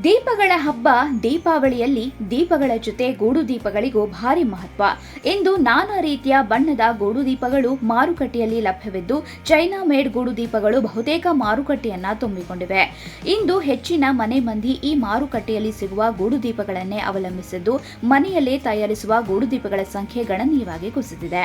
ದೀಪಗಳ ಹಬ್ಬ ದೀಪಾವಳಿಯಲ್ಲಿ ದೀಪಗಳ ಜೊತೆ ಗೂಡು ದೀಪಗಳಿಗೂ ಭಾರಿ ಮಹತ್ವ. ಇಂದು ನಾನಾ ರೀತಿಯ ಬಣ್ಣದ ಗೂಡು ದೀಪಗಳು ಮಾರುಕಟ್ಟೆಯಲ್ಲಿ ಲಭ್ಯವಿದ್ದು, ಚೈನಾ ಮೇಡ್ ಗೂಡು ದೀಪಗಳು ಬಹುತೇಕ ಮಾರುಕಟ್ಟೆಯನ್ನ ತುಂಬಿಕೊಂಡಿವೆ. ಇಂದು ಹೆಚ್ಚಿನ ಮನೆ ಮಂದಿ ಈ ಮಾರುಕಟ್ಟೆಯಲ್ಲಿ ಸಿಗುವ ಗೂಡು ದೀಪಗಳನ್ನೇ ಅವಲಂಬಿಸಿದ್ದು, ಮನೆಯಲ್ಲೇ ತಯಾರಿಸುವ ಗೂಡು ದೀಪಗಳ ಸಂಖ್ಯೆ ಗಣನೀಯವಾಗಿ ಕುಸಿದಿದೆ.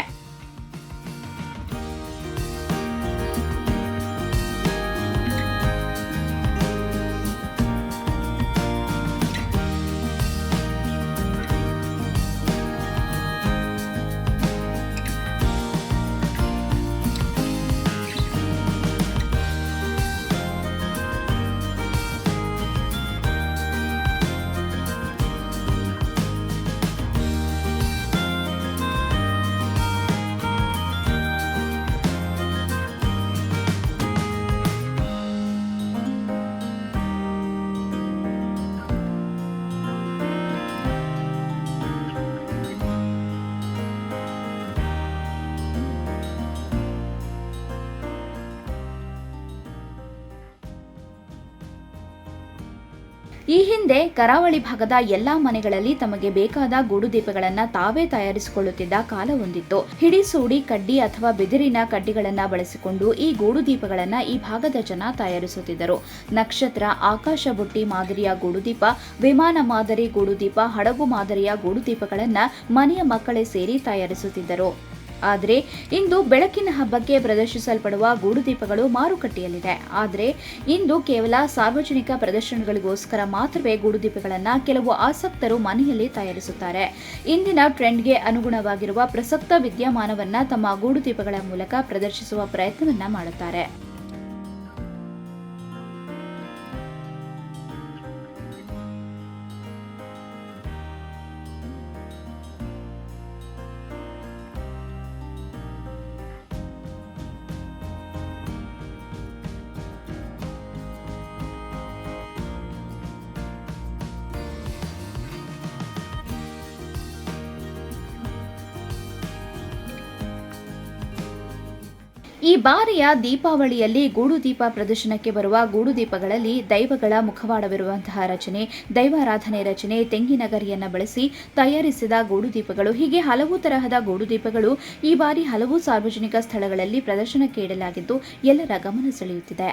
ಈ ಹಿಂದೆ ಕರಾವಳಿ ಭಾಗದ ಎಲ್ಲಾ ಮನೆಗಳಲ್ಲಿ ತಮಗೆ ಬೇಕಾದ ಗೂಡು ದೀಪಗಳನ್ನು ತಾವೇ ತಯಾರಿಸಿಕೊಳ್ಳುತ್ತಿದ್ದ ಕಾಲ ಹೊಂದಿತ್ತು. ಹಿಡಿಸೂಡಿ ಕಡ್ಡಿ ಅಥವಾ ಬಿದಿರಿನ ಕಡ್ಡಿಗಳನ್ನು ಬಳಸಿಕೊಂಡು ಈ ಗೂಡು ದೀಪಗಳನ್ನು ಈ ಭಾಗದ ಜನ ತಯಾರಿಸುತ್ತಿದ್ದರು. ನಕ್ಷತ್ರ, ಆಕಾಶ ಬುಟ್ಟಿ ಮಾದರಿಯ ಗೂಡು ದೀಪ, ವಿಮಾನ ಮಾದರಿ ಗೂಡು ದೀಪ, ಹಡಗು ಮಾದರಿಯ ಗೂಡು ದೀಪಗಳನ್ನು ಮನೆಯ ಮಕ್ಕಳೇ ಸೇರಿ ತಯಾರಿಸುತ್ತಿದ್ದರು. ಆದರೆ ಇಂದು ಬೆಳಕಿನ ಹಬ್ಬಕ್ಕೆ ಪ್ರದರ್ಶಿಸಲ್ಪಡುವ ಗೂಡು ದೀಪಗಳು ಮಾರುಕಟ್ಟೆಯಲ್ಲಿದೆ. ಆದರೆ ಇಂದು ಕೇವಲ ಸಾರ್ವಜನಿಕ ಪ್ರದರ್ಶನಗಳಿಗೋಸ್ಕರ ಮಾತ್ರವೇ ಗೂಡು ದೀಪಗಳನ್ನು ಕೆಲವು ಆಸಕ್ತರು ಮನೆಯಲ್ಲಿ ತಯಾರಿಸುತ್ತಾರೆ. ಇಂದಿನ ಟ್ರೆಂಡ್ಗೆ ಅನುಗುಣವಾಗಿರುವ ಪ್ರಸಕ್ತ ವಿದ್ಯಮಾನವನ್ನ ತಮ್ಮ ಗೂಡು ದೀಪಗಳ ಮೂಲಕ ಪ್ರದರ್ಶಿಸುವ ಪ್ರಯತ್ನವನ್ನ ಮಾಡುತ್ತಾರೆ. ಈ ಬಾರಿಯ ದೀಪಾವಳಿಯಲ್ಲಿ ಗೂಡು ದೀಪ ಪ್ರದರ್ಶನಕ್ಕೆ ಬರುವ ಗೂಡು ದೀಪಗಳಲ್ಲಿ ದೈವಗಳ ಮುಖವಾಡವಿರುವಂತಹ ರಚನೆ, ದೈವಾರಾಧನೆ ರಚನೆ, ತೆಂಗಿನ ಗರಿಯನ್ನು ಬಳಸಿ ತಯಾರಿಸಿದ ಗೂಡು ದೀಪಗಳು, ಹೀಗೆ ಹಲವು ತರಹದ ಗೂಡು ದೀಪಗಳು ಈ ಬಾರಿ ಹಲವು ಸಾರ್ವಜನಿಕ ಸ್ಥಳಗಳಲ್ಲಿ ಪ್ರದರ್ಶನಕ್ಕೆ ಇಡಲಾಗಿದ್ದು ಎಲ್ಲರ ಗಮನ ಸೆಳೆಯುತ್ತಿದೆ.